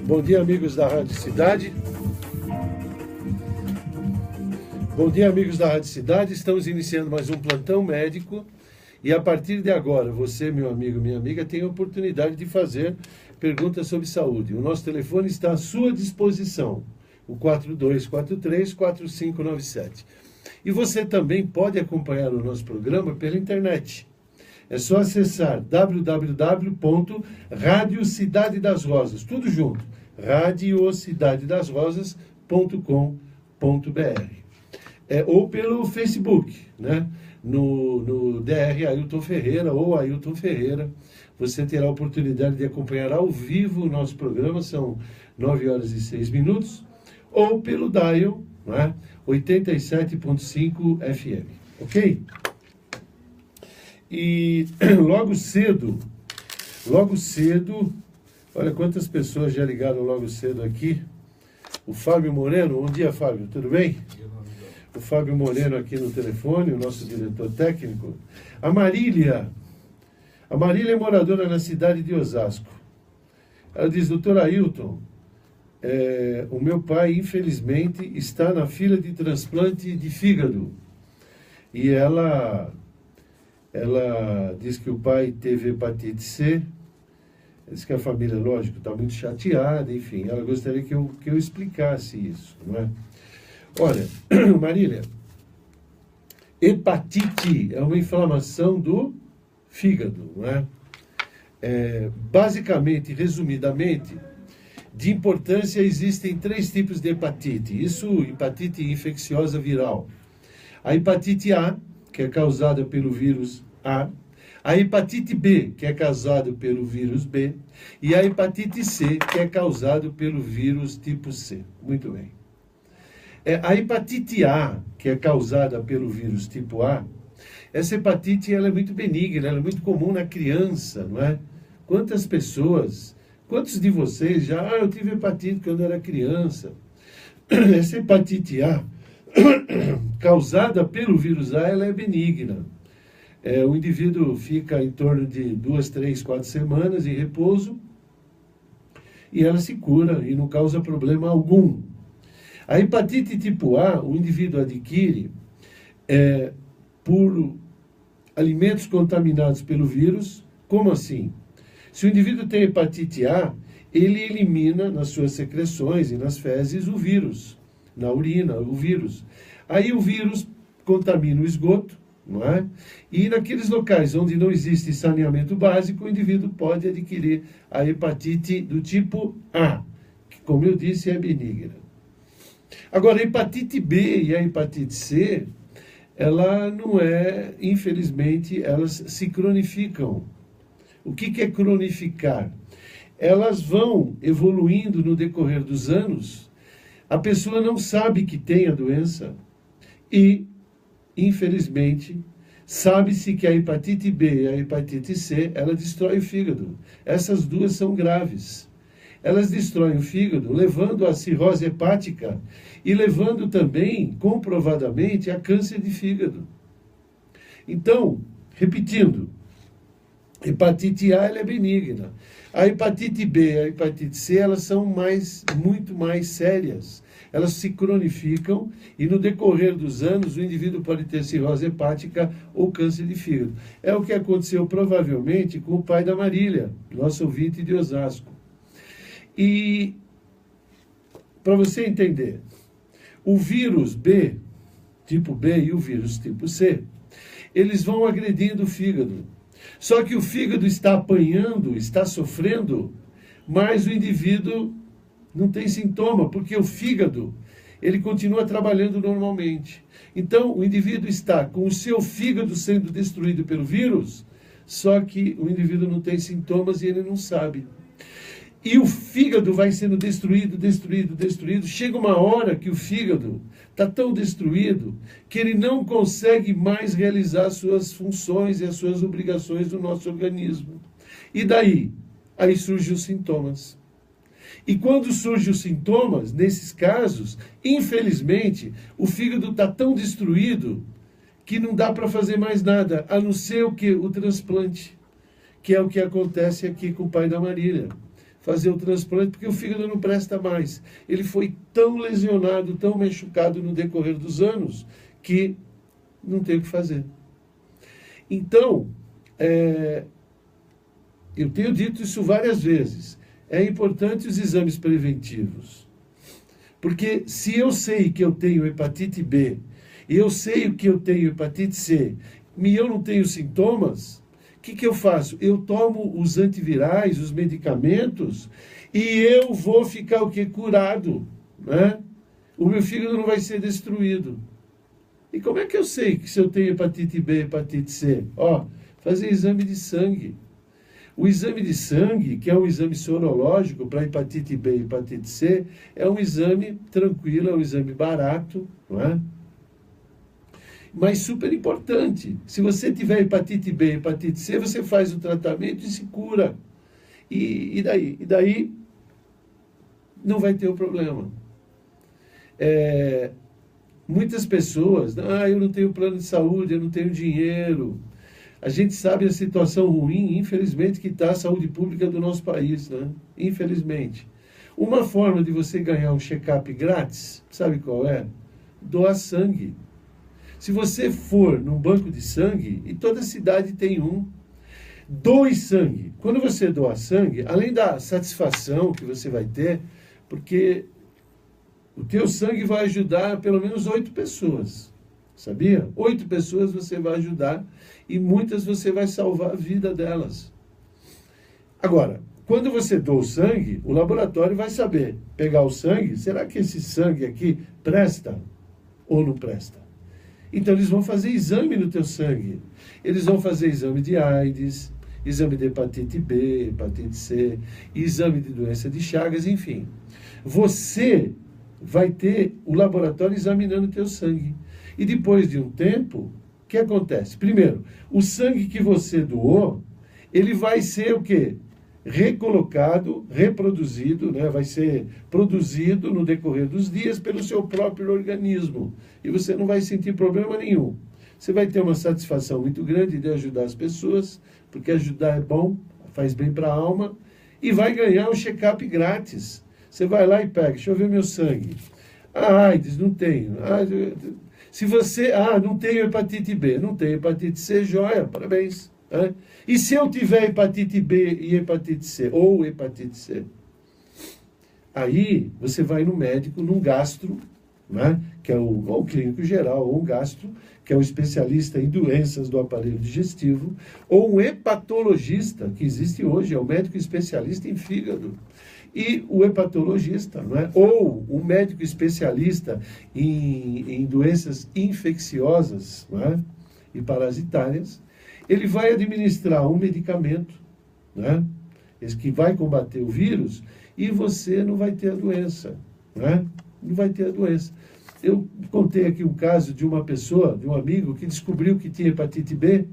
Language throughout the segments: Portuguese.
Bom dia, amigos da Rádio Cidade. Bom dia, amigos da Rádio Cidade. Estamos iniciando mais um plantão médico. E a partir de agora, você, meu amigo, minha amiga, tem a oportunidade de fazer perguntas sobre saúde. O nosso telefone está à sua disposição, o 4243-4597. E você também pode acompanhar o nosso programa pela internet. É só acessar www.radio Cidade das Rosas, tudo junto, radiocidadedasrosas.com.br. Ou pelo Facebook, né? No DR Ailton Ferreira ou Ailton Ferreira, você terá a oportunidade de acompanhar ao vivo o nosso programa, são 9h06, ou pelo dial, né? 87.5 FM, ok? E logo cedo, olha quantas pessoas já ligaram logo cedo aqui. O Fábio Moreno, bom dia, Fábio, tudo bem? O Fábio Moreno aqui no telefone, o nosso diretor técnico. A Marília é moradora na cidade de Osasco. Ela diz, doutor Ailton, o meu pai, infelizmente, está na fila de transplante de fígado. E ela diz que o pai teve hepatite C, diz que a família, lógico, está muito chateada, enfim, ela gostaria que eu explicasse isso, não é? Olha, Marília, hepatite é uma inflamação do fígado, não é? Basicamente, resumidamente, de importância, existem 3 tipos de hepatite. Isso, hepatite infecciosa viral. A hepatite A, que é causada pelo vírus A, a hepatite B, que é causada pelo vírus B, e a hepatite C, que é causada pelo vírus tipo C. Muito bem. A hepatite A, que é causada pelo vírus tipo A, essa hepatite ela é muito benigna, ela é muito comum na criança, não é? Quantos de vocês já, eu tive hepatite quando era criança. Essa hepatite A, causada pelo vírus A, ela é benigna. O indivíduo fica em torno de 2, 3, 4 semanas em repouso e ela se cura e não causa problema algum. A hepatite tipo A, o indivíduo adquire por alimentos contaminados pelo vírus. Como assim? Se o indivíduo tem hepatite A, ele elimina nas suas secreções e nas fezes o vírus, na urina, o vírus. Aí o vírus contamina o esgoto, não é? E naqueles locais onde não existe saneamento básico, o indivíduo pode adquirir a hepatite do tipo A, que, como eu disse, é benigna. Agora, a hepatite B e a hepatite C, ela não é, infelizmente, elas se cronificam. O que é cronificar? Elas vão evoluindo no decorrer dos anos, a pessoa não sabe que tem a doença e, infelizmente, sabe-se que a hepatite B e a hepatite C, ela destrói o fígado. Essas duas são graves. Elas destroem o fígado, levando à cirrose hepática e levando também, comprovadamente, a câncer de fígado. Então, repetindo, hepatite A ela é benigna. A hepatite B e a hepatite C, elas são muito mais sérias. Elas se cronificam e no decorrer dos anos o indivíduo pode ter cirrose hepática ou câncer de fígado. É o que aconteceu provavelmente com o pai da Marília, nosso ouvinte de Osasco. E, para você entender, o vírus B, tipo B, e o vírus tipo C, eles vão agredindo o fígado. Só que o fígado está apanhando, está sofrendo, mas o indivíduo não tem sintoma, porque o fígado, ele continua trabalhando normalmente. Então, o indivíduo está com o seu fígado sendo destruído pelo vírus, só que o indivíduo não tem sintomas e ele não sabe. E o fígado vai sendo destruído. Chega uma hora que o fígado está tão destruído que ele não consegue mais realizar suas funções e as suas obrigações do nosso organismo. E daí? Aí surgem os sintomas. E quando surgem os sintomas, nesses casos, infelizmente, o fígado está tão destruído que não dá para fazer mais nada, a não ser o que? O transplante, que é o que acontece aqui com o pai da Marília. fazer o transplante, porque o fígado não presta mais. Ele foi tão lesionado, tão machucado no decorrer dos anos, que não tem o que fazer. Então, eu tenho dito isso várias vezes, é importante os exames preventivos. Porque se eu sei que eu tenho hepatite B, e eu sei que eu tenho hepatite C, e eu não tenho sintomas, o que eu faço? Eu tomo os antivirais, os medicamentos, e eu vou ficar o quê? Curado, né? O meu fígado não vai ser destruído. E como é que eu sei que se eu tenho hepatite B, hepatite C? Fazer exame de sangue. O exame de sangue, que é um exame sorológico para hepatite B e hepatite C, é um exame tranquilo, é um exame barato, não é? Mas super importante. Se você tiver hepatite B, hepatite C, você faz o tratamento e se cura. E daí? E daí não vai ter o problema. Muitas pessoas, eu não tenho plano de saúde, eu não tenho dinheiro. A gente sabe a situação ruim, infelizmente, que está a saúde pública do nosso país, né? Infelizmente. Uma forma de você ganhar um check-up grátis, sabe qual é? Doar sangue. Se você for num banco de sangue, e toda cidade tem um, doe sangue. Quando você doar sangue, além da satisfação que você vai ter, porque o teu sangue vai ajudar pelo menos 8 pessoas, sabia? 8 pessoas você vai ajudar e muitas você vai salvar a vida delas. Agora, quando você doa o sangue, o laboratório vai saber pegar o sangue, será que esse sangue aqui presta ou não presta? Então eles vão fazer exame no teu sangue. Eles vão fazer exame de AIDS, exame de hepatite B, hepatite C, exame de doença de Chagas, enfim. Você vai ter o laboratório examinando o teu sangue. E depois de um tempo, o que acontece? Primeiro, o sangue que você doou, ele vai ser o quê? Recolocado, reproduzido, né? Vai ser produzido no decorrer dos dias pelo seu próprio organismo. E você não vai sentir problema nenhum. Você vai ter uma satisfação muito grande de ajudar as pessoas, porque ajudar é bom, faz bem para a alma, e vai ganhar um check-up grátis. Você vai lá e pega, deixa eu ver meu sangue. AIDS, não tenho. Se você, não tenho hepatite B, não tenho hepatite C, joia, parabéns. Né? E se eu tiver hepatite B e hepatite C, ou hepatite C? Aí você vai no médico, num gastro, né? Que é ou clínico geral, ou um gastro, que é o especialista em doenças do aparelho digestivo, ou um hepatologista, que existe hoje, é o médico especialista em fígado. E o hepatologista, não é? Ou um médico especialista em doenças infecciosas, não é? E parasitárias, ele vai administrar um medicamento, né? Esse que vai combater o vírus, e você não vai ter a doença, né? Não vai ter a doença. Eu contei aqui um caso de uma pessoa, de um amigo, que descobriu que tinha hepatite B.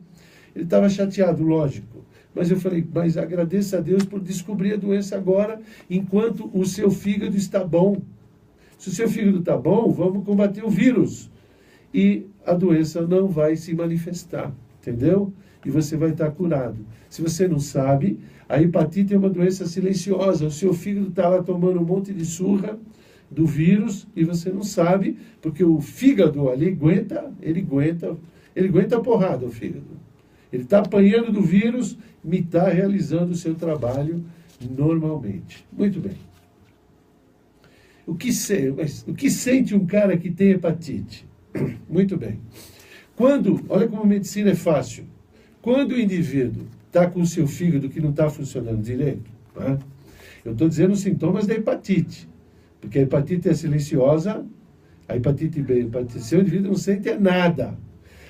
Ele estava chateado, lógico. Mas eu falei, mas agradeça a Deus por descobrir a doença agora, enquanto o seu fígado está bom. Se o seu fígado está bom, vamos combater o vírus. E a doença não vai se manifestar, entendeu? E você vai estar curado. Se você não sabe, a hepatite é uma doença silenciosa. O seu fígado está lá tomando um monte de surra do vírus e você não sabe, porque o fígado ali ele aguenta a porrada, o fígado. Ele está apanhando do vírus e está realizando o seu trabalho normalmente. Muito bem. O que sente um cara que tem hepatite? Muito bem. Olha como a medicina é fácil. Quando o indivíduo está com o seu fígado que não está funcionando direito, né? Eu estou dizendo os sintomas da hepatite. Porque a hepatite é silenciosa, a hepatite B, a hepatite C, o indivíduo não sente nada.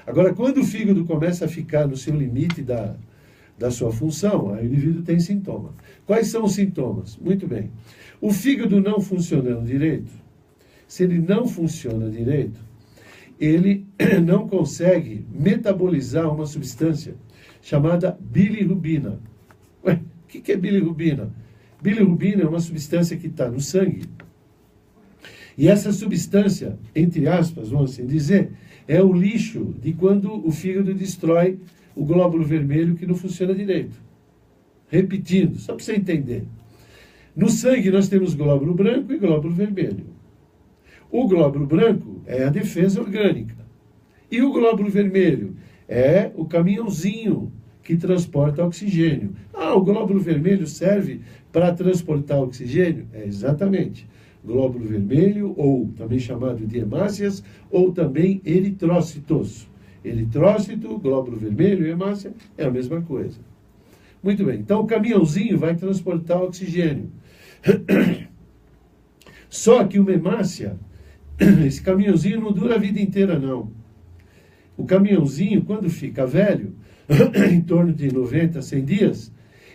Agora, quando o fígado começa a ficar no seu limite da sua função, aí o indivíduo tem sintoma. Quais são os sintomas? Muito bem. O fígado não funcionando direito, se ele não funciona direito, ele não consegue metabolizar uma substância chamada bilirrubina. Ué, o que é bilirrubina? Bilirrubina é uma substância que está no sangue. E essa substância, entre aspas, vamos assim dizer, é o lixo de quando o fígado destrói o glóbulo vermelho que não funciona direito. Repetindo, só para você entender. No sangue nós temos glóbulo branco e glóbulo vermelho. O glóbulo branco é a defesa orgânica. E o glóbulo vermelho é o caminhãozinho que transporta oxigênio. Ah, o glóbulo vermelho serve para transportar oxigênio? É, exatamente. Glóbulo vermelho, ou também chamado de hemácias, ou também eritrócitos. Eritrócito, glóbulo vermelho e hemácia é a mesma coisa. Muito bem, então o caminhãozinho vai transportar oxigênio. Só que uma hemácia, esse caminhãozinho não dura a vida inteira, não. O caminhãozinho, quando fica velho, em torno de 90, 100 dias,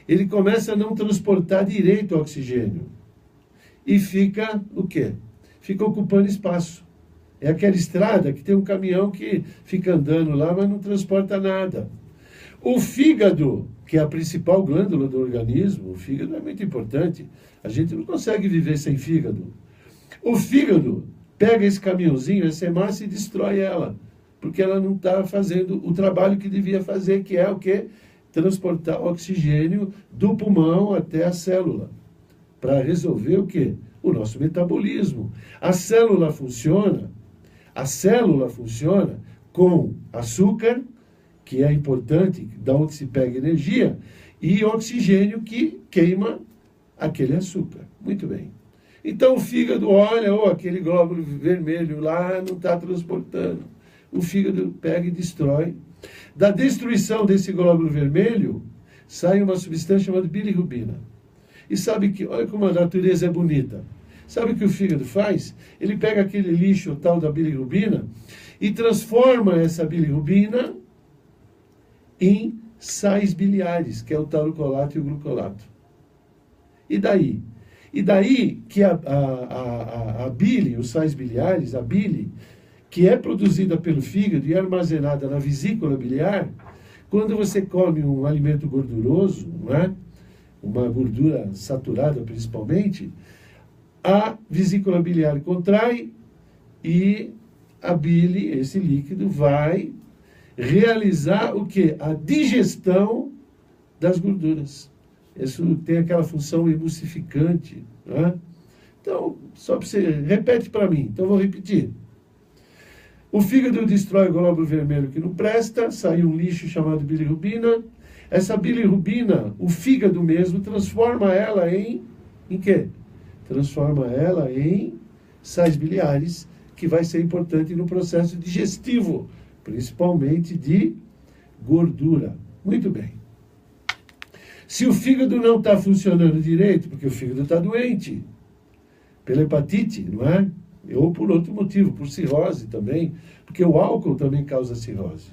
ele começa a não transportar direito o oxigênio. E fica o quê? Fica ocupando espaço. É aquela estrada que tem um caminhão que fica andando lá, mas não transporta nada. O fígado, que é a principal glândula do organismo, o fígado é muito importante. A gente não consegue viver sem fígado. O fígado pega esse caminhãozinho, essa hemácia, e destrói ela. Porque ela não está fazendo o trabalho que devia fazer, que é o quê? Transportar o oxigênio do pulmão até a célula. Para resolver o quê? O nosso metabolismo. A célula funciona com açúcar, que é importante, da onde se pega energia, e oxigênio que queima aquele açúcar. Muito bem. Então o fígado olha, aquele glóbulo vermelho lá não está transportando. O fígado pega e destrói. Da destruição desse glóbulo vermelho, sai uma substância chamada bilirrubina. E sabe que, olha como a natureza é bonita. Sabe o que o fígado faz? Ele pega aquele lixo, o tal da bilirrubina, e transforma essa bilirrubina em sais biliares, que é o taurocolato e o glucolato. E daí? E daí que a bile, os sais biliares, a bile, que é produzida pelo fígado e armazenada na vesícula biliar, quando você come um alimento gorduroso, não é? Uma gordura saturada principalmente, a vesícula biliar contrai e a bile, esse líquido, vai realizar o quê? A digestão das gorduras. Isso tem aquela função emulsificante. Não é? Então, só para você... Repete para mim. Então, vou repetir. O fígado destrói o glóbulo vermelho que não presta, sai um lixo chamado bilirrubina. Essa bilirrubina, o fígado mesmo, transforma ela em quê? Transforma ela em sais biliares, que vai ser importante no processo digestivo, principalmente de gordura. Muito bem. Se o fígado não está funcionando direito, porque o fígado está doente, pela hepatite, não é? Ou por outro motivo, por cirrose também, porque o álcool também causa cirrose.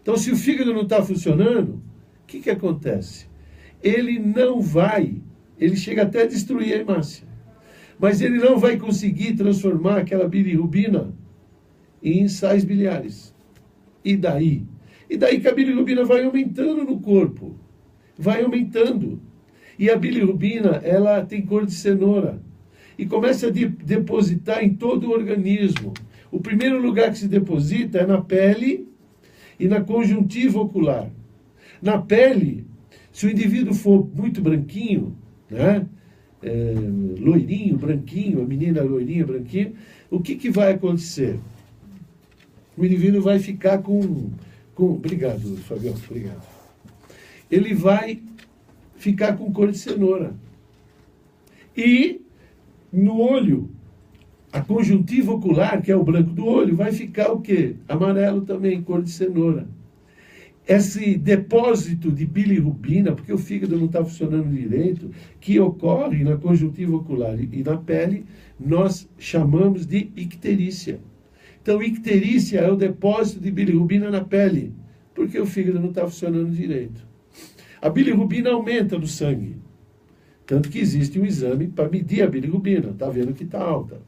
Então, se o fígado não está funcionando, o que acontece? Ele chega até a destruir a hemácia, mas ele não vai conseguir transformar aquela bilirrubina em sais biliares. E daí? E daí que a bilirrubina vai aumentando no corpo, vai aumentando. E a bilirrubina, ela tem cor de cenoura. E começa a depositar em todo o organismo. O primeiro lugar que se deposita é na pele e na conjuntiva ocular. Na pele, se o indivíduo for muito branquinho, né? Loirinho, branquinho, a menina loirinha, branquinho, o que vai acontecer? O indivíduo vai ficar com... Obrigado, Fabião, obrigado. Ele vai ficar com cor de cenoura. E no olho, a conjuntiva ocular, que é o branco do olho, vai ficar o quê? Amarelo também, cor de cenoura. Esse depósito de bilirrubina, porque o fígado não está funcionando direito, que ocorre na conjuntiva ocular e na pele, nós chamamos de icterícia. Então, icterícia é o depósito de bilirrubina na pele, porque o fígado não está funcionando direito. A bilirrubina aumenta no sangue. Tanto que existe um exame para medir a bilirrubina. Está vendo que está alta.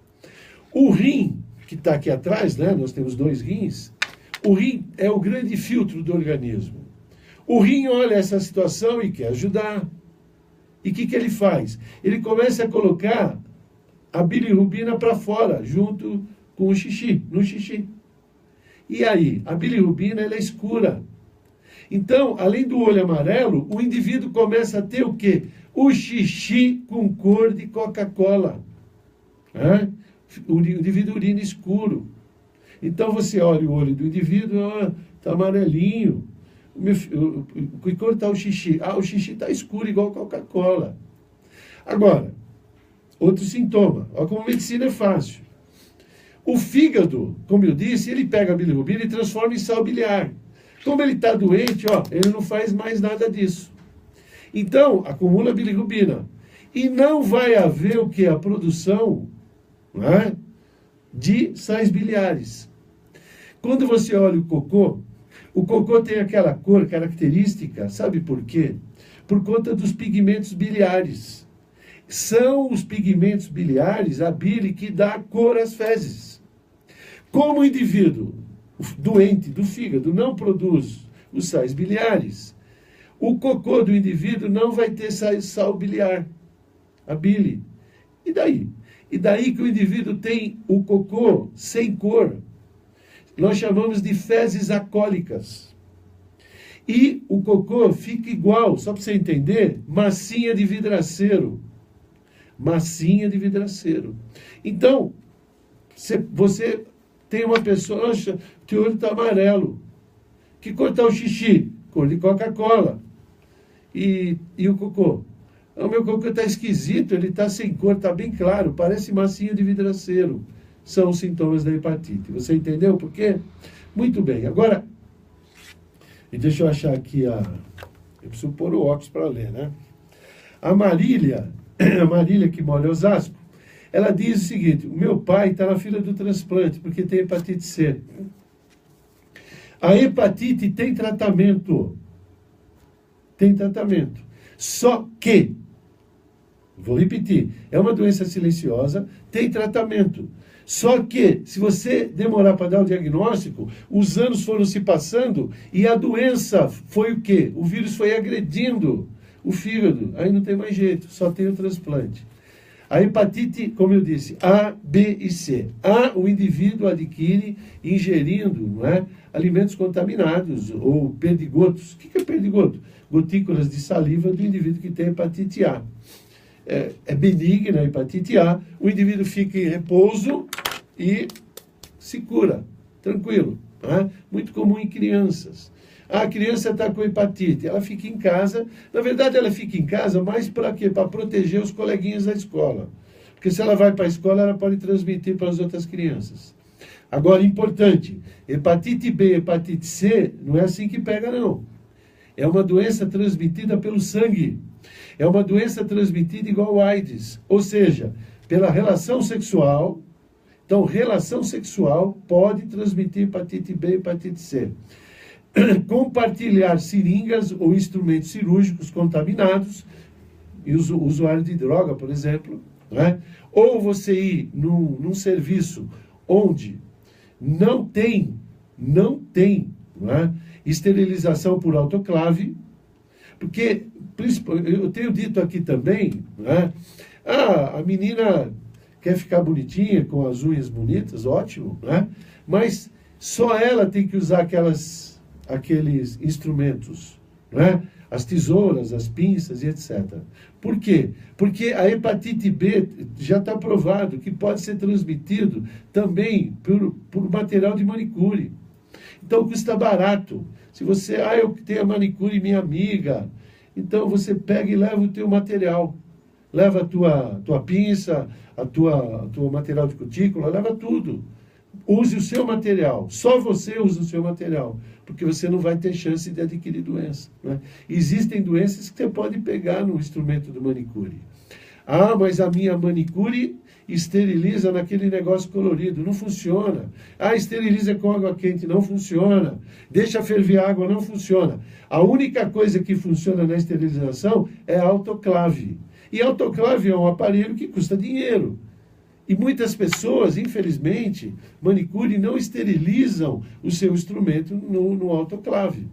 O rim, que está aqui atrás, né? Nós temos 2 rins. O rim é o grande filtro do organismo. O rim olha essa situação e quer ajudar. E o que ele faz? Ele começa a colocar a bilirrubina para fora, junto com o xixi, no xixi. E aí, a bilirrubina ela é escura. Então, além do olho amarelo, o indivíduo começa a ter o quê? O xixi com cor de Coca-Cola. O indivíduo urina escuro. Então você olha o olho do indivíduo, está amarelinho. Que cor está o xixi? O xixi está escuro, igual Coca-Cola. Agora, outro sintoma. Olha como medicina é fácil. O fígado, como eu disse, ele pega a bilirrubina e transforma em sal biliar. Como ele está doente, ele não faz mais nada disso. Então, acumula bilirrubina. E não vai haver o que? A produção de sais biliares. Quando você olha o cocô tem aquela cor característica, sabe por quê? Por conta dos pigmentos biliares. São os pigmentos biliares, a bile, que dá cor às fezes. Como o indivíduo doente do fígado não produz os sais biliares, o cocô do indivíduo não vai ter sal biliar, a bile. E daí? E daí que o indivíduo tem o cocô sem cor. Nós chamamos de fezes acólicas. E o cocô fica igual, só para você entender, massinha de vidraceiro. Massinha de vidraceiro. Então, você tem uma pessoa, que o olho está amarelo. Que cor está o xixi? Cor de Coca-Cola. E o cocô? O meu cocô está esquisito, ele está sem cor, está bem claro, parece massinha de vidraceiro. São os sintomas da hepatite. Você entendeu por quê? Muito bem. Agora, deixa eu achar aqui eu preciso pôr o óculos para ler, né? A Marília que mora em Osasco, ela diz o seguinte: o meu pai está na fila do transplante porque tem hepatite C. A hepatite tem tratamento. Tem tratamento. Só que, vou repetir, é uma doença silenciosa, tem tratamento. Só que, se você demorar para dar o diagnóstico, os anos foram se passando e a doença foi o quê? O vírus foi agredindo o fígado. Aí não tem mais jeito, só tem o transplante. A hepatite, como eu disse, A, B e C. O indivíduo adquire ingerindo alimentos contaminados ou perdigotos. O que é perdigoto? Gotículas de saliva do indivíduo que tem hepatite A. É benigna a hepatite A, o indivíduo fica em repouso e se cura, tranquilo. Muito comum em crianças. A criança está com hepatite, ela fica em casa. Na verdade, ela fica em casa mais para quê? Para proteger os coleguinhas da escola. Porque se ela vai para a escola, ela pode transmitir para as outras crianças. Agora, importante, hepatite B, hepatite C, não é assim que pega, não. É uma doença transmitida pelo sangue. É uma doença transmitida igual ao AIDS, ou seja, pela relação sexual. Então, relação sexual pode transmitir hepatite B e hepatite C. Compartilhar seringas ou instrumentos cirúrgicos contaminados, e o usuário de droga, por exemplo, ou você ir num serviço onde não tem esterilização por autoclave, porque eu tenho dito aqui também, a menina quer ficar bonitinha, com as unhas bonitas, ótimo, mas só ela tem que usar aqueles instrumentos, as tesouras, as pinças e etc. Por quê? Porque a hepatite B já está provado que pode ser transmitido também por material de manicure. Então custa barato. Se você, eu tenho a manicure minha amiga, então você pega e leva o teu material. Leva a tua pinça, a tua material de cutícula, leva tudo. Use o seu material. Só você usa o seu material. Porque você não vai ter chance de adquirir doença. Existem doenças que você pode pegar no instrumento do manicure. Mas a minha manicure esteriliza naquele negócio colorido. Não funciona. Esteriliza com água quente. Não funciona. Deixa ferver a água. Não funciona. A única coisa que funciona na esterilização é a autoclave. E a autoclave é um aparelho que custa dinheiro. E muitas pessoas, infelizmente, manicure, não esterilizam o seu instrumento no autoclave.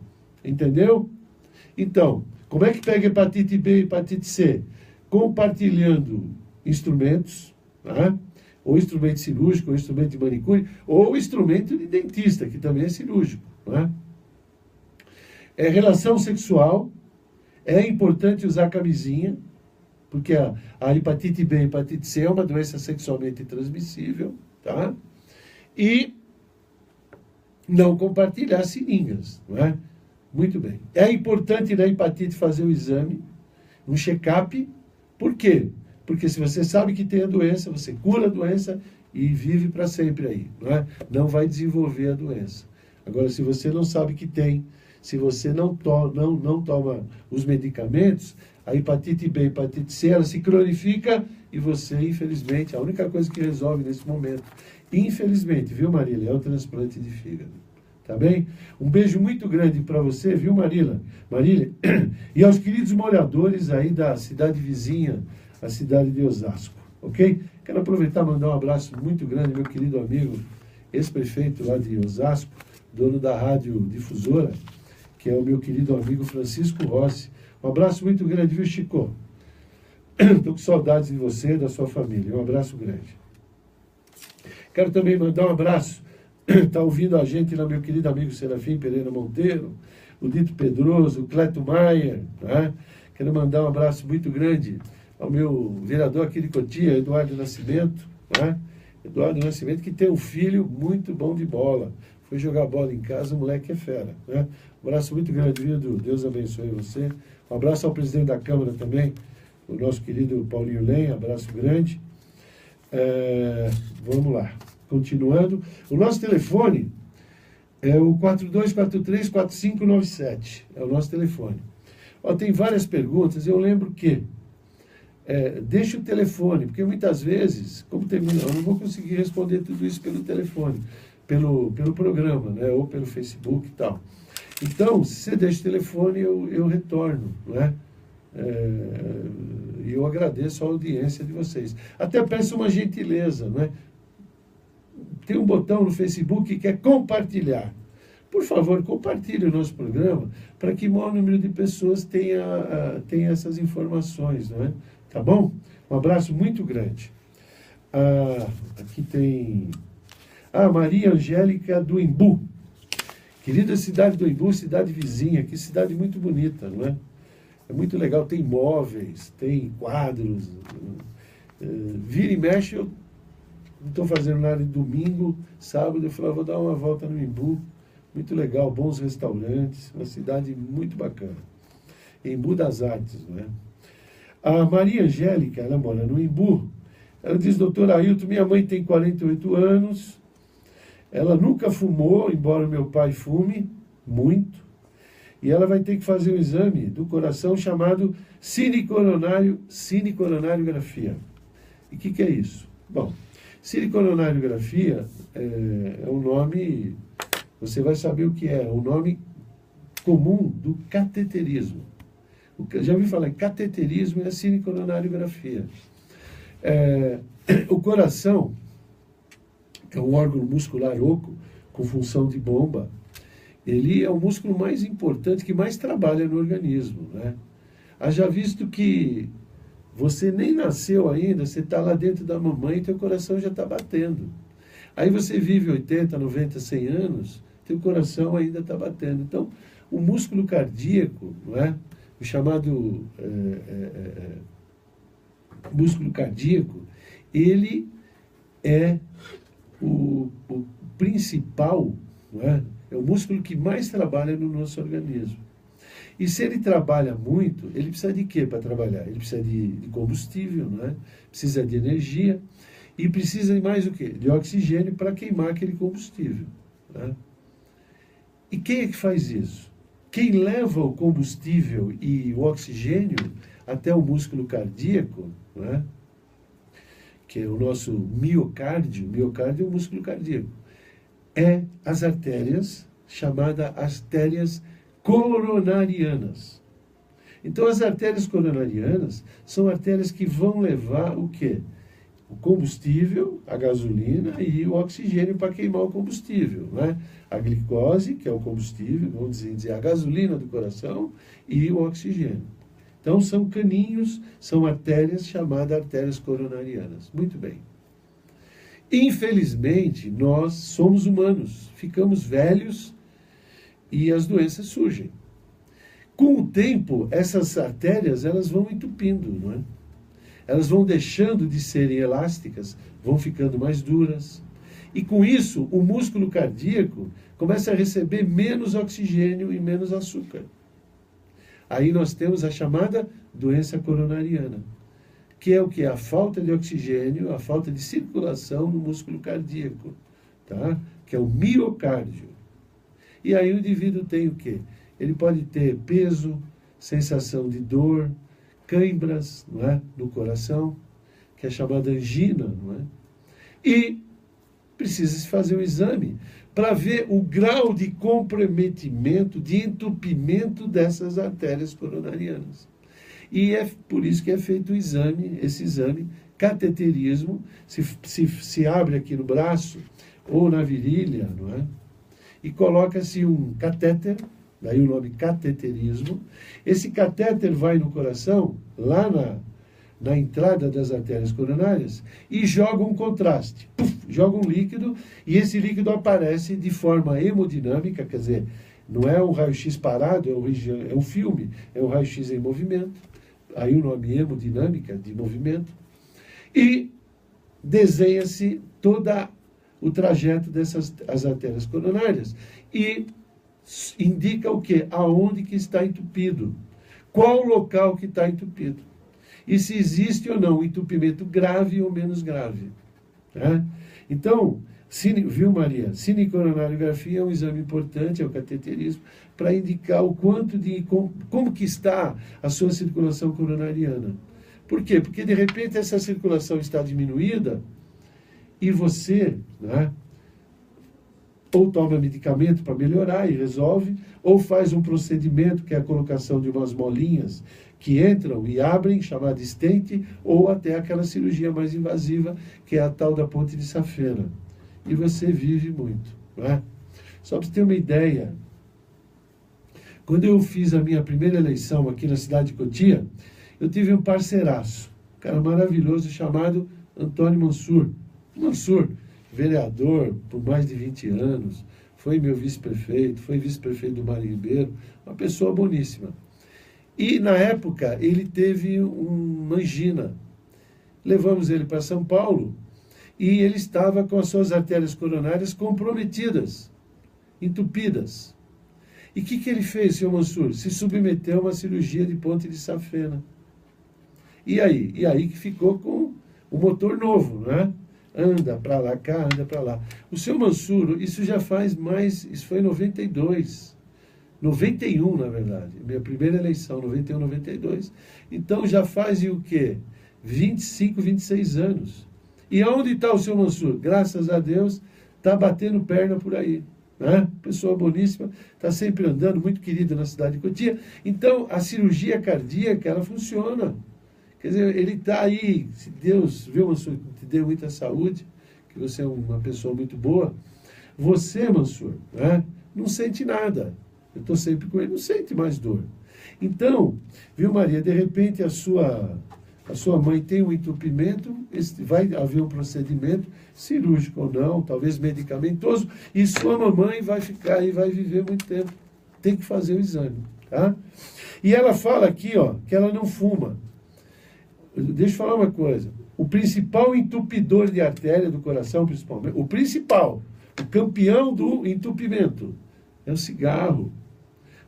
Entendeu? Então, como é que pega hepatite B e hepatite C? Compartilhando instrumentos, ou instrumento cirúrgico, ou instrumento de manicure, ou instrumento de dentista, que também é cirúrgico. Relação sexual, é importante usar camisinha, porque a hepatite B e a hepatite C é uma doença sexualmente transmissível, tá? E não compartilhar seringas, não é? Muito bem. É importante na hepatite fazer o exame, um check-up. Por quê? Porque se você sabe que tem a doença, você cura a doença e vive para sempre aí, não é? Não vai desenvolver a doença. Agora, se você não sabe que tem, se você não toma os medicamentos, a hepatite B e a hepatite C, ela se cronifica e você, infelizmente, a única coisa que resolve nesse momento, infelizmente, viu, Marília, é o transplante de fígado. Tá bem? Um beijo muito grande para você, viu, Marília? E aos queridos moradores aí da cidade vizinha, a cidade de Osasco, ok? Quero aproveitar e mandar um abraço muito grande, meu querido amigo, ex-prefeito lá de Osasco, dono da rádio difusora, que é o meu querido amigo Francisco Rossi. Um abraço muito grande, viu, Chico? Estou com saudades de você e da sua família. Um abraço grande. Quero também mandar um abraço. Está ouvindo a gente lá, meu querido amigo Serafim Pereira Monteiro, o Dito Pedroso, o Cleto Maier, né? Quero mandar um abraço muito grande ao meu vereador aqui de Cotia, Eduardo Nascimento, né? Eduardo Nascimento, que tem um filho muito bom de bola. Foi jogar bola em casa, o moleque é fera, né? Um abraço muito grande, viu, Edu? Deus abençoe você. Um abraço ao presidente da Câmara também, o nosso querido Paulinho Lenha, abraço grande. Vamos lá. Continuando, o nosso telefone é o 4243-4597, é o nosso telefone. Ó, tem várias perguntas, eu lembro que deixa o telefone, porque muitas vezes, como termina, eu não vou conseguir responder tudo isso pelo telefone, pelo programa, né, ou pelo Facebook e tal. Então, se você deixa o telefone, eu retorno, não é? E eu agradeço a audiência de vocês. Até peço uma gentileza, não é? Tem um botão no Facebook que é compartilhar. Por favor, compartilhe o nosso programa para que o maior número de pessoas tenha essas informações, não é? Tá bom? Um abraço muito grande. Aqui tem Maria Angélica do Embu. Querida cidade do Embu, cidade vizinha, que cidade muito bonita, não é? É muito legal, tem móveis, tem quadros. Vira e mexe, eu não estou fazendo nada de domingo, sábado, eu falei, vou dar uma volta no Embu. Muito legal, bons restaurantes, uma cidade muito bacana. Embu das Artes, não é? A Maria Angélica, ela mora no Embu. Ela diz, doutor Ailton, minha mãe tem 48 anos, ela nunca fumou, embora meu pai fume, muito, e ela vai ter que fazer um exame do coração chamado cinecoronariografia. E o que é isso? Bom, cinecoronariografia é um nome, você vai saber o que é o nome comum do cateterismo. Já ouviu falar em cateterismo e a cinecoronariografia. O coração é um órgão muscular oco com função de bomba. Ele é o músculo mais importante, que mais trabalha no organismo, né? Haja visto que você nem nasceu ainda, você está lá dentro da mamãe e teu coração já está batendo. Aí você vive 80, 90, 100 anos, teu coração ainda está batendo. Então, o músculo cardíaco, não é? O chamado músculo cardíaco, ele é o principal, não é? É o músculo que mais trabalha no nosso organismo. E se ele trabalha muito, ele precisa de quê para trabalhar? Ele precisa de combustível, não é? Precisa de energia e precisa de mais o quê? De oxigênio para queimar aquele combustível, né? E quem é que faz isso? Quem leva o combustível e o oxigênio até o músculo cardíaco, né? Que é o nosso miocárdio, o miocárdio é o músculo cardíaco, é as artérias, chamadas artérias coronarianas. Então, as artérias coronarianas são artérias que vão levar o quê? O combustível, a gasolina e o oxigênio para queimar o combustível, né? A glicose, que é o combustível, vamos dizer, a gasolina do coração e o oxigênio. Então, são caninhos, são artérias chamadas artérias coronarianas. Muito bem. Infelizmente, nós somos humanos, ficamos velhos e as doenças surgem. Com o tempo, essas artérias elas vão entupindo, não é? Elas vão deixando de serem elásticas, vão ficando mais duras. E com isso, o músculo cardíaco começa a receber menos oxigênio e menos açúcar. Aí nós temos a chamada doença coronariana, que é o que? A falta de oxigênio, a falta de circulação no músculo cardíaco, tá? Que é o miocárdio. E aí o indivíduo tem o quê? Ele pode ter peso, sensação de dor, cãibras, não é? No coração, que é chamada angina, não é? E precisa se fazer um exame para ver o grau de comprometimento, de entupimento dessas artérias coronarianas. E é por isso que é feito o exame, esse exame, cateterismo, se abre aqui no braço ou na virilha, não é? E coloca-se um catéter, daí o nome cateterismo. Esse catéter vai no coração, lá na entrada das artérias coronárias, e joga um contraste, joga um líquido, e esse líquido aparece de forma hemodinâmica, quer dizer, não é um raio-x parado, é um filme, é um raio-x em movimento, aí o nome hemodinâmica, de movimento, e desenha-se todo o trajeto dessas as artérias coronárias, e indica o quê? Aonde que está entupido, qual o local que está entupido, e se existe ou não um entupimento grave ou menos grave. Tá? Então, viu, Maria? Cinecoronariografia é um exame importante, é o cateterismo, para indicar o quanto como que está a sua circulação coronariana. Por quê? Porque, de repente, essa circulação está diminuída e você, né, ou toma medicamento para melhorar e resolve, ou faz um procedimento, que é a colocação de umas molinhas que entram e abrem, chamada stent, ou até aquela cirurgia mais invasiva, que é a tal da ponte de safena. E você vive muito. Não é? Só para você ter uma ideia, quando eu fiz a minha primeira eleição aqui na cidade de Cotia, eu tive um parceiraço, um cara maravilhoso, chamado Antônio Mansur. Mansur, vereador por mais de 20 anos, foi meu vice-prefeito, foi vice-prefeito do Mário Ribeiro, uma pessoa boníssima. E, na época, ele teve uma angina. Levamos ele para São Paulo e ele estava com as suas artérias coronárias comprometidas, entupidas. E o que ele fez, senhor Mansur? Se submeteu a uma cirurgia de ponte de safena. E aí? E aí que ficou com o motor novo, né? Anda para lá, cá, anda para lá. O senhor Mansur, isso já faz mais, isso foi em 92. 91, na verdade, minha primeira eleição, 91, 92. Então já fazem o quê? 25, 26 anos. E aonde está o seu Mansur? Graças a Deus, está batendo perna por aí. Né? Pessoa boníssima, está sempre andando, muito querida na cidade de Cotia. Então, a cirurgia cardíaca, ela funciona. Quer dizer, ele está aí, se Deus, viu, Mansur, te deu muita saúde, que você é uma pessoa muito boa. Você, Mansur, né, não sente nada. Eu estou sempre com ele, não sente mais dor. Então, viu, Maria, de repente a sua mãe tem um entupimento, vai haver um procedimento cirúrgico ou não, talvez medicamentoso, e sua mamãe vai ficar aí, vai viver muito tempo. Tem que fazer o exame, tá? E ela fala aqui, ó, que ela não fuma. Deixa eu falar uma coisa. O principal entupidor de artéria do coração, principalmente, o principal, o campeão do entupimento, é o cigarro.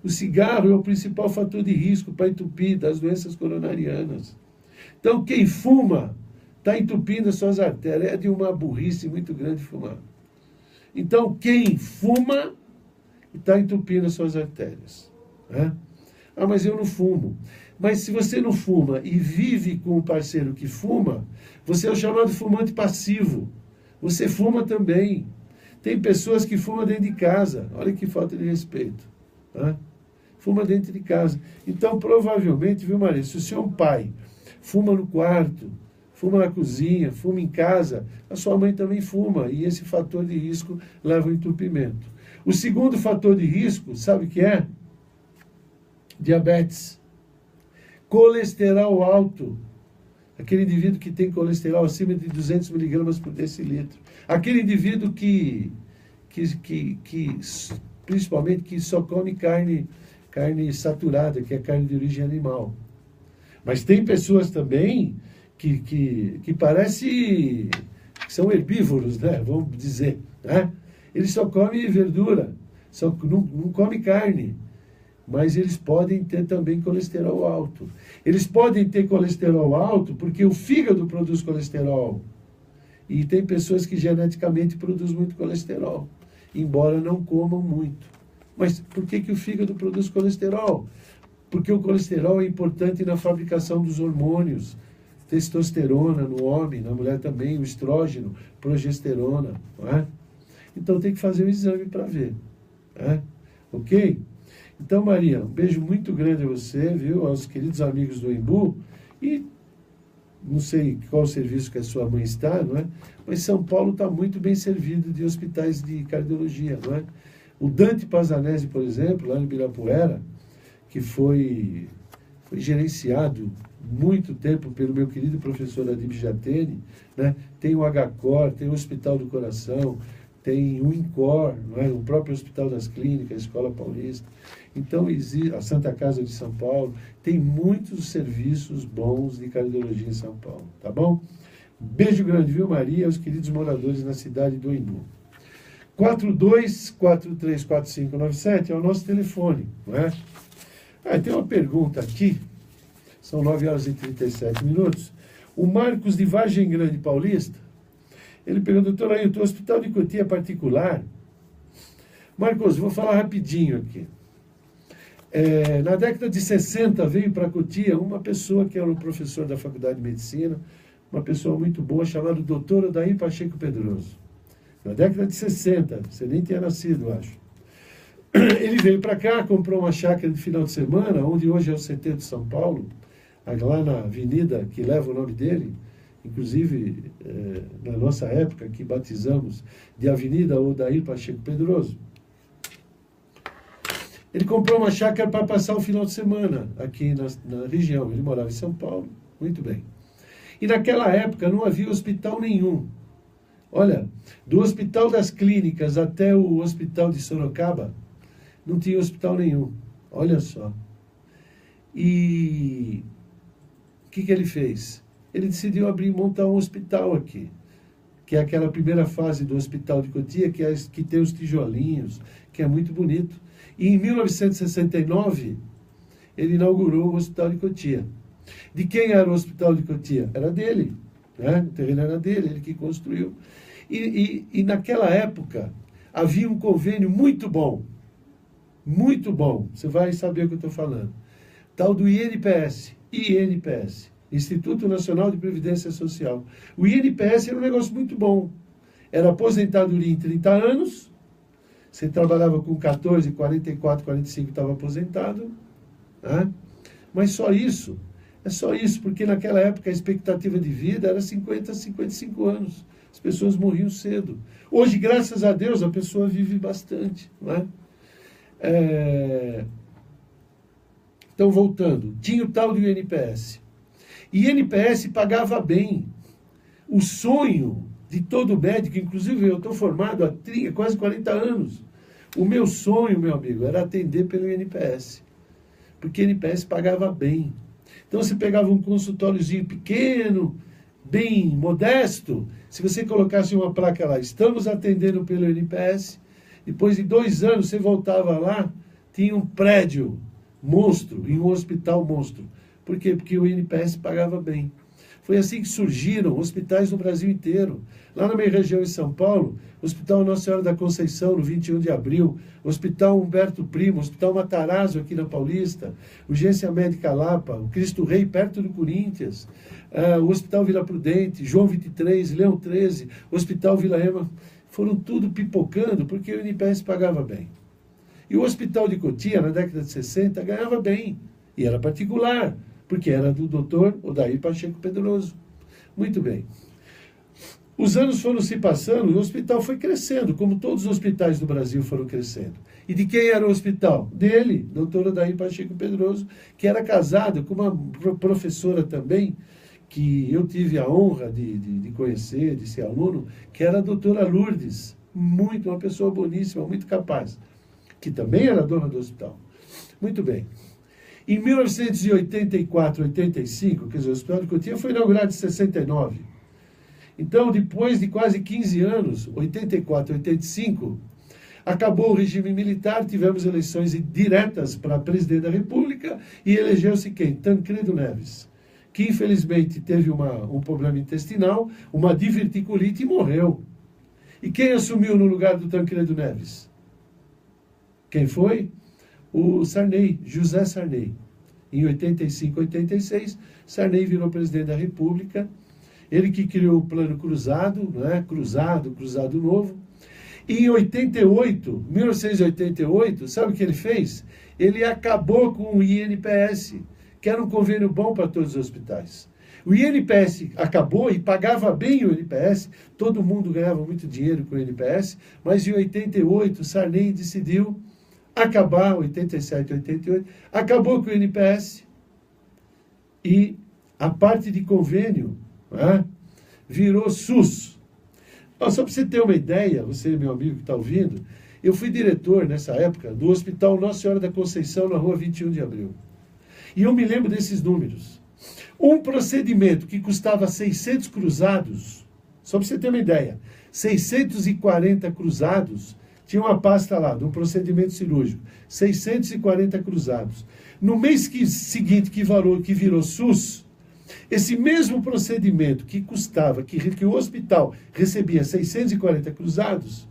O cigarro é o principal fator de risco para entupir das doenças coronarianas. Então, quem fuma está entupindo as suas artérias. É de uma burrice muito grande fumar. Então, quem fuma está entupindo as suas artérias. Né? Ah, mas eu não fumo. Mas se você não fuma e vive com um parceiro que fuma, você é o chamado fumante passivo. Você fuma também. Tem pessoas que fumam dentro de casa. Olha que falta de respeito. Né? Fuma dentro de casa. Então, provavelmente, viu, Maria, se o seu pai fuma no quarto, fuma na cozinha, fuma em casa, a sua mãe também fuma. E esse fator de risco leva ao entupimento. O segundo fator de risco, sabe o que é? Diabetes. Colesterol alto. Aquele indivíduo que tem colesterol acima de 200 miligramas por decilitro. Aquele indivíduo que principalmente, que só come carne carne saturada, que é carne de origem animal. Mas tem pessoas também que parece que são herbívoros, né? Vamos dizer, né? Eles só comem verdura, não comem carne. Mas eles podem ter também colesterol alto. Eles podem ter colesterol alto porque o fígado produz colesterol. E tem pessoas que geneticamente produzem muito colesterol, embora não comam muito. Mas por que o fígado produz colesterol? Porque o colesterol é importante na fabricação dos hormônios. Testosterona no homem, na mulher também, o estrógeno, progesterona. Não é? Então tem que fazer o exame para ver. Né? Ok? Então, Maria, um beijo muito grande a você, viu? Aos queridos amigos do Embu. E não sei qual serviço que a sua mãe está, não é? Mas São Paulo está muito bem servido de hospitais de cardiologia, não é? O Dante Pazanese, por exemplo, lá em Ibirapuera, que foi gerenciado muito tempo pelo meu querido professor Adib Jatene, né? Tem o HCOR, tem o Hospital do Coração, tem o INCOR, não é? O próprio Hospital das Clínicas, a Escola Paulista. Então, a Santa Casa de São Paulo, tem muitos serviços bons de cardiologia em São Paulo, tá bom? Beijo grande, viu, Maria, aos queridos moradores na cidade do Embu. 42434597 é o nosso telefone, não é? Tem uma pergunta aqui, são 9h37. O Marcos de Vargem Grande Paulista, ele pergunta, doutor Ailton, o Hospital de Cotia é particular? Marcos, vou falar rapidinho aqui. Na década de 60 veio para Cotia uma pessoa que era um professor da Faculdade de Medicina, uma pessoa muito boa, chamada Dr. Odair Pacheco Pedroso. Na década de 60, você nem tinha nascido, acho. Ele veio para cá, comprou uma chácara de final de semana, onde hoje é o CT de São Paulo, lá na avenida que leva o nome dele, inclusive na nossa época que batizamos de Avenida Odair Pacheco Pedroso. Ele comprou uma chácara para passar o final de semana aqui na região. Ele morava em São Paulo, muito bem. E naquela época não havia hospital nenhum. Olha, do Hospital das Clínicas até o Hospital de Sorocaba, não tinha hospital nenhum. Olha só. E o que ele fez? Ele decidiu montar um hospital aqui, que é aquela primeira fase do Hospital de Cotia, que tem os tijolinhos, que é muito bonito. E em 1969, ele inaugurou o Hospital de Cotia. De quem era o Hospital de Cotia? Era dele, né? O terreno era dele, ele que construiu. E naquela época, havia um convênio muito bom, você vai saber o que eu estou falando, tal do INPS, Instituto Nacional de Previdência Social. O INPS era um negócio muito bom, era aposentadoria em 30 anos, você trabalhava com 14, 44, 45, estava aposentado, né? Mas só isso, porque naquela época a expectativa de vida era 50, 55 anos. As pessoas morriam cedo. Hoje, graças a Deus, a pessoa vive bastante, não é? Então, voltando, tinha o tal do INPS. E INPS pagava bem. O sonho de todo médico, inclusive eu estou formado há quase 40 anos, o meu sonho, meu amigo, era atender pelo INPS. Porque o INPS pagava bem. Então, você pegava um consultóriozinho pequeno, bem modesto, se você colocasse uma placa lá, estamos atendendo pelo INPS, depois de 2 anos você voltava lá, tinha um prédio monstro, e um hospital monstro. Por quê? Porque o INPS pagava bem. Foi assim que surgiram hospitais no Brasil inteiro. Lá na minha região em São Paulo, Hospital Nossa Senhora da Conceição, no 21 de abril, Hospital Humberto Primo, Hospital Matarazzo, aqui na Paulista, Urgência Médica Lapa, o Cristo Rei, perto do Corinthians, o Hospital Vila Prudente, João 23, Leão 13, Hospital Vila Ema, foram tudo pipocando, porque o INPS pagava bem. E o Hospital de Cotia, na década de 60, ganhava bem, e era particular, porque era do doutor Odair Pacheco Pedroso. Muito bem. Os anos foram se passando e o hospital foi crescendo, como todos os hospitais do Brasil foram crescendo. E de quem era o hospital? Dele, doutor Odair Pacheco Pedroso, que era casado com uma professora também, que eu tive a honra de conhecer, de ser aluno, que era a doutora Lourdes, uma pessoa boníssima, muito capaz, que também era dona do hospital. Muito bem. Em 1984, 85, quer dizer, o Hospital de Cotia foi inaugurado em 69. Então, depois de quase 15 anos, 84, 85, acabou o regime militar, tivemos eleições diretas para presidente da República e elegeu-se quem? Tancredo Neves, que infelizmente teve um problema intestinal, uma diverticulite e morreu. E quem assumiu no lugar do Tancredo Neves? Quem foi? O Sarney, José Sarney. Em 85, 86, Sarney virou presidente da República. Ele que criou o Plano Cruzado, né? Cruzado Novo. E em 1988, sabe o que ele fez? Ele acabou com o INPS, que era um convênio bom para todos os hospitais. O INPS acabou e pagava bem o INPS, todo mundo ganhava muito dinheiro com o INPS, mas em 88, Sarney decidiu acabar, 87, 88, acabou com o INPS e a parte de convênio, né, virou SUS. Só para você ter uma ideia, você, meu amigo que está ouvindo, eu fui diretor, nessa época, do Hospital Nossa Senhora da Conceição, na rua 21 de Abril. E eu me lembro desses números. Um procedimento que custava 600 cruzados, só para você ter uma ideia, 640 cruzados, tinha uma pasta lá, de um procedimento cirúrgico, 640 cruzados. No mês seguinte, que virou SUS, esse mesmo procedimento que custava, que o hospital recebia 640 cruzados,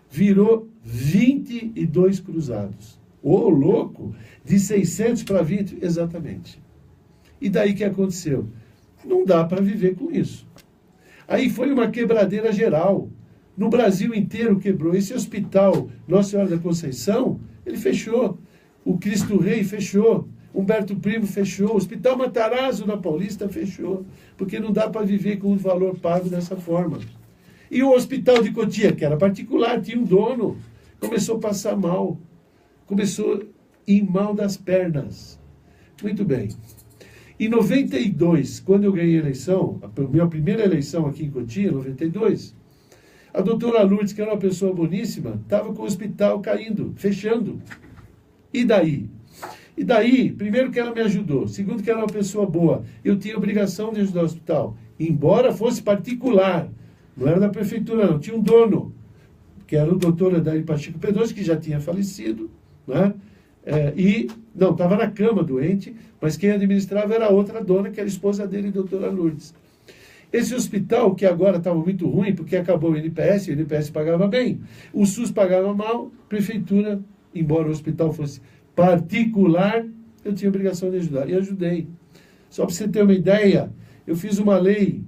virou 22 cruzados. Ô, louco! De 600 para 20, exatamente. E daí que aconteceu? Não dá para viver com isso. Aí foi uma quebradeira geral. No Brasil inteiro quebrou. Esse hospital, Nossa Senhora da Conceição, ele fechou. O Cristo Rei fechou. Humberto Primo fechou, o Hospital Matarazzo na Paulista fechou, porque não dá para viver com o valor pago dessa forma. E o Hospital de Cotia, que era particular, tinha um dono, começou a passar mal, começou a ir mal das pernas. Muito bem. Em 92, quando eu ganhei a eleição, a minha primeira eleição aqui em Cotia, em 92, a doutora Lourdes, que era uma pessoa boníssima, estava com o hospital caindo, fechando. E daí? E daí, primeiro que ela me ajudou, segundo que ela é uma pessoa boa, eu tinha obrigação de ajudar o hospital, embora fosse particular, não era da prefeitura não, tinha um dono, que era o doutor Adair Pacheco Pedroso, que já tinha falecido, né? Não, estava na cama doente, mas quem administrava era a outra dona, que era a esposa dele, a doutora Lourdes. Esse hospital, que agora estava muito ruim, porque acabou o INPS pagava bem, o SUS pagava mal, prefeitura, embora o hospital fosse particular, eu tinha obrigação de ajudar. E ajudei. Só para você ter uma ideia, eu fiz uma lei,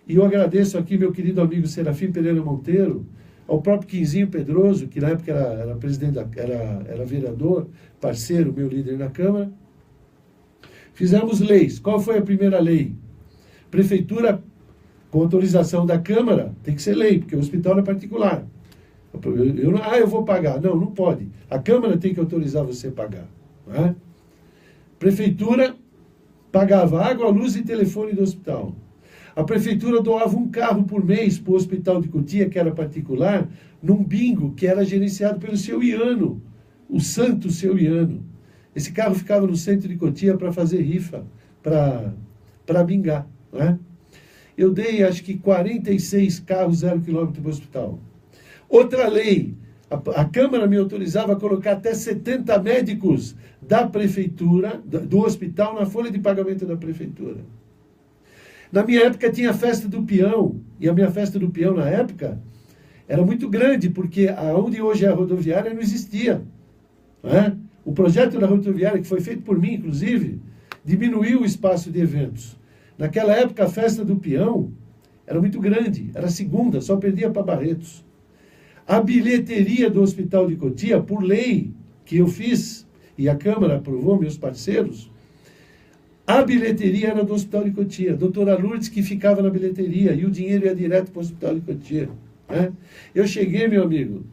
e eu agradeço aqui meu querido amigo Serafim Pereira Monteiro, ao próprio Quinzinho Pedroso, que na época era presidente, era vereador, parceiro, meu líder na Câmara. Fizemos leis. Qual foi a primeira lei? Prefeitura, com autorização da Câmara, tem que ser lei, porque o hospital é particular. Eu vou pagar. Não, não pode. A Câmara tem que autorizar você a pagar. Não é? Prefeitura pagava água, luz e telefone do hospital. A prefeitura doava um carro por mês para o Hospital de Cotia, que era particular, num bingo que era gerenciado pelo seu Iano, o santo seu Iano. Esse carro ficava no centro de Cotia para fazer rifa, para bingar. Não é? Eu dei, acho que, 46 carros 0 quilômetro para o hospital. Outra lei, a Câmara me autorizava a colocar até 70 médicos da prefeitura, do hospital, na folha de pagamento da prefeitura. Na minha época tinha a festa do peão, e a minha festa do peão na época era muito grande, porque onde hoje é a rodoviária não existia. Não é? O projeto da rodoviária, que foi feito por mim, inclusive, diminuiu o espaço de eventos. Naquela época a festa do peão era muito grande, era segunda, só perdia para Barretos. A bilheteria do Hospital de Cotia, por lei que eu fiz, e a Câmara aprovou, meus parceiros, a bilheteria era do Hospital de Cotia. A doutora Lourdes que ficava na bilheteria, e o dinheiro ia direto para o Hospital de Cotia. Né? Eu cheguei, meu amigo,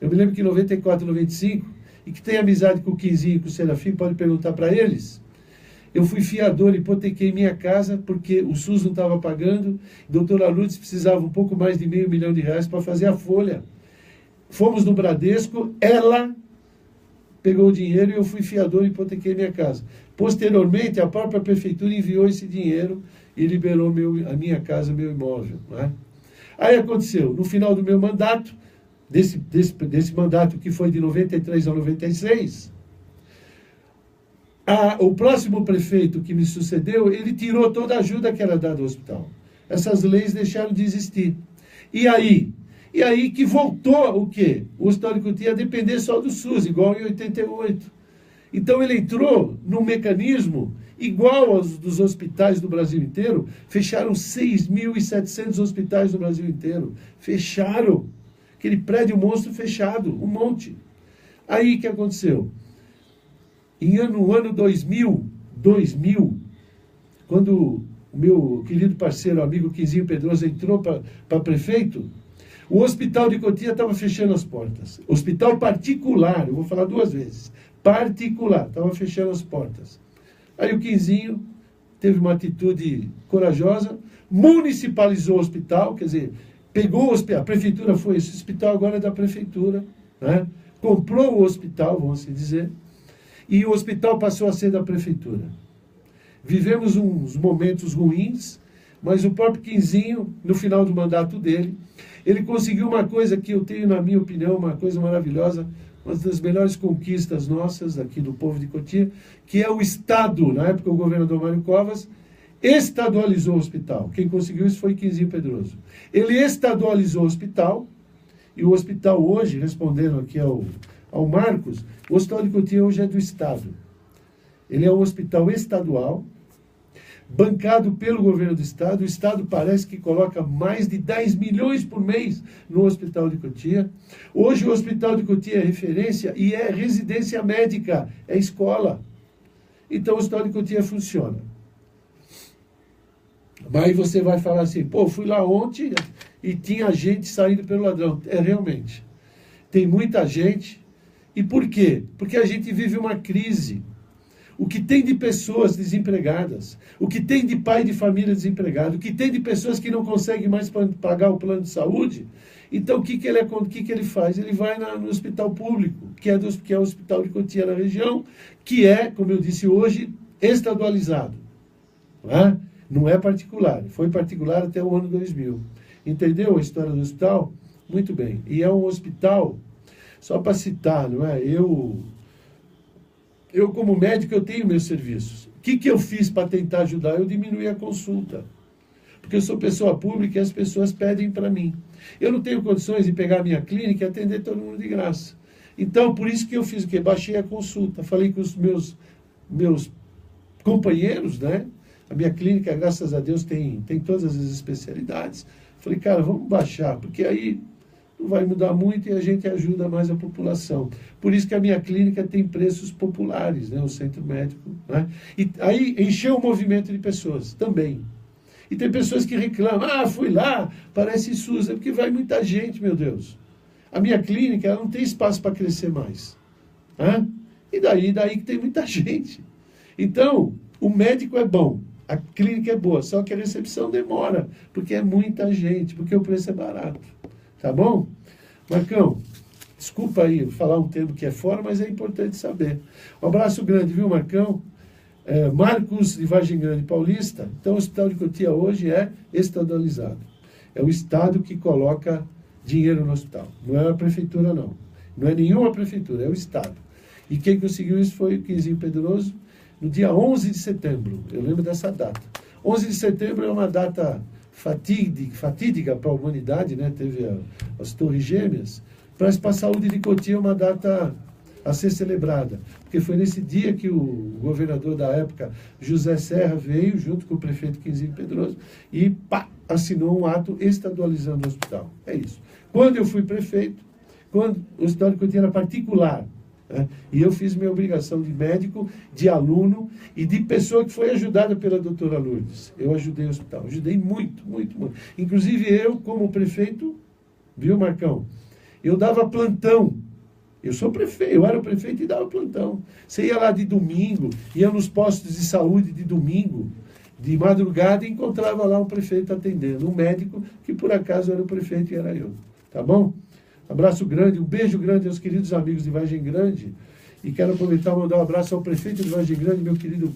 eu me lembro que em 94, 95, e que tem amizade com o Quinzinho e com o Serafim, pode perguntar para eles, eu fui fiador, hipotequei minha casa, porque o SUS não estava pagando, a doutora Lourdes precisava um pouco mais de R$500 mil para fazer a folha. Fomos no Bradesco, ela pegou o dinheiro e eu fui fiador e hipotequei minha casa. Posteriormente, a própria prefeitura enviou esse dinheiro e liberou a minha casa, meu imóvel. Né? Aí aconteceu, no final do meu mandato, desse mandato que foi de 93 a 96, o próximo prefeito que me sucedeu, ele tirou toda a ajuda que era dada ao hospital. Essas leis deixaram de existir. E aí que voltou o quê? O Hospital de Cotia a depender só do SUS, igual em 88. Então ele entrou num mecanismo igual aos dos hospitais do Brasil inteiro. Fecharam 6.700 hospitais no Brasil inteiro. Fecharam. Aquele prédio monstro fechado, um monte. Aí o que aconteceu? No ano 2000, quando o meu querido parceiro, amigo Quinzinho Pedroso entrou para prefeito, o Hospital de Cotia estava fechando as portas. Hospital particular, eu vou falar 2 vezes, particular, estava fechando as portas. Aí o Quinzinho teve uma atitude corajosa, municipalizou o hospital, quer dizer, pegou o hospital, a prefeitura foi, esse hospital agora é da prefeitura, né? Comprou o hospital, vamos assim dizer, e o hospital passou a ser da prefeitura. Vivemos uns momentos ruins, mas o próprio Quinzinho, no final do mandato dele, ele conseguiu uma coisa que eu tenho, na minha opinião, uma coisa maravilhosa, uma das melhores conquistas nossas aqui do povo de Cotia, que é o Estado, na época o governador Mário Covas, estadualizou o hospital. Quem conseguiu isso foi Quinzinho Pedroso. Ele estadualizou o hospital, e o hospital hoje, respondendo aqui ao Marcos, o Hospital de Cotia hoje é do Estado. Ele é um hospital estadual, bancado pelo governo do Estado. O Estado parece que coloca mais de 10 milhões por mês no Hospital de Cotia. Hoje o Hospital de Cotia é referência e é residência médica, é escola. Então o Hospital de Cotia funciona. Mas aí você vai falar assim, pô, fui lá ontem e tinha gente saindo pelo ladrão. É, realmente. Tem muita gente. E por quê? Porque a gente vive uma crise. O que tem de pessoas desempregadas, o que tem de pai de família desempregado, o que tem de pessoas que não conseguem mais pagar o plano de saúde. Então, o que ele faz? Ele vai no hospital público, que é o Hospital de Cotia na região, que é, como eu disse hoje, estadualizado. Não é particular. Foi particular até o ano 2000. Entendeu a história do hospital? Muito bem. E é um hospital, só para citar, não é? Eu, como médico, eu tenho meus serviços. O que eu fiz para tentar ajudar? Eu diminuí a consulta. Porque eu sou pessoa pública e as pessoas pedem para mim. Eu não tenho condições de pegar a minha clínica e atender todo mundo de graça. Então, por isso que eu fiz o quê? Baixei a consulta. Falei com os meus companheiros, né? A minha clínica, graças a Deus, tem todas as especialidades. Falei, cara, vamos baixar, porque aí não vai mudar muito e a gente ajuda mais a população. Por isso que a minha clínica tem preços populares, né, o centro médico. Né? E aí encheu o movimento de pessoas também. E tem pessoas que reclamam, fui lá, parece SUS, é porque vai muita gente, meu Deus. A minha clínica ela não tem espaço para crescer mais. Né? E daí que tem muita gente. Então, o médico é bom, a clínica é boa, só que a recepção demora, porque é muita gente, porque o preço é barato. Tá bom? Marcão, desculpa aí falar um termo que é fora, mas é importante saber. Um abraço grande, viu, Marcão? Marcos de Vargem Grande Paulista. Então, o Hospital de Cotia hoje é estadualizado. É o Estado que coloca dinheiro no hospital. Não é a prefeitura, não. Não é nenhuma prefeitura, é o Estado. E quem conseguiu isso foi o Quinzinho Pedroso, no dia 11 de setembro. Eu lembro dessa data. 11 de setembro é uma data fatídica para a humanidade, né? Teve as Torres Gêmeas, mas para a saúde de Cotia é uma data a ser celebrada, porque foi nesse dia que o governador da época, José Serra, veio junto com o prefeito Quinzinho Pedroso e assinou um ato estadualizando o hospital. É isso. Quando eu fui prefeito, quando o Hospital de Cotia era particular, né? E eu fiz minha obrigação de médico, de aluno e de pessoa que foi ajudada pela doutora Lourdes. Eu ajudei o hospital, ajudei muito, muito, muito. Inclusive eu, como prefeito, viu, Marcão? Eu dava plantão. Eu era o prefeito e dava plantão. Você ia lá de domingo, ia nos postos de saúde de domingo, de madrugada, e encontrava lá um prefeito atendendo, um médico que por acaso era o prefeito e era eu. Tá bom? Abraço grande, um beijo grande aos queridos amigos de Vargem Grande E quero aproveitar e mandar um abraço ao prefeito de Vargem Grande, meu querido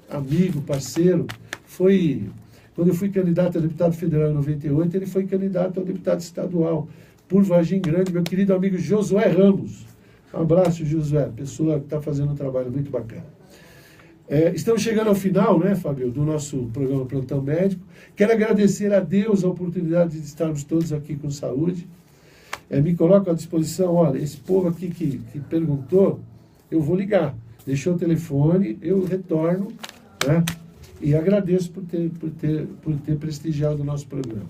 amigo, parceiro. Quando eu fui candidato a deputado federal em 98, ele foi candidato a deputado estadual por Vargem Grande, meu querido amigo Josué Ramos. Um abraço, Josué, pessoa que está fazendo um trabalho muito bacana. Estamos chegando ao final, né, Fábio, do nosso programa Plantão Médico. Quero agradecer a Deus a oportunidade de estarmos todos aqui com saúde. Me coloco à disposição, olha, esse povo aqui que perguntou, eu vou ligar. Deixou o telefone, eu retorno, né? E agradeço por ter prestigiado o nosso programa.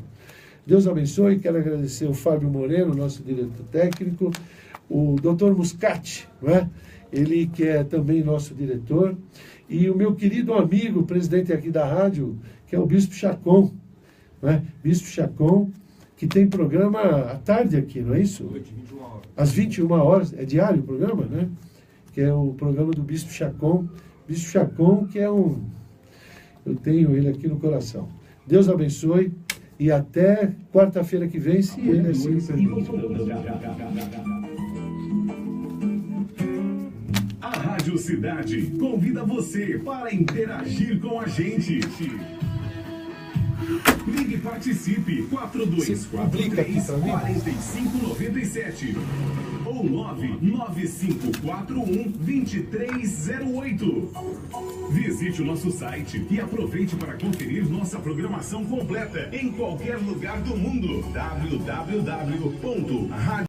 Deus abençoe, quero agradecer o Fábio Moreno, nosso diretor técnico, o Dr. Muscati, né? Ele que é também nosso diretor, e o meu querido amigo, presidente aqui da rádio, que é o Bispo Chacon, né? Bispo Chacon, que tem programa à tarde aqui, não é isso? 21 horas. Às 21 horas, é diário o programa, né? Que é o programa do Bispo Chacon. Bispo Chacon, que é eu tenho ele aqui no coração. Deus abençoe e até quarta-feira que vem, se ele assim permitir. A Rádio Cidade convida você para interagir com a gente. Ligue e participe, 4243-4597 ou 99541-2308. Visite o nosso site e aproveite para conferir nossa programação completa em qualquer lugar do mundo. www.radio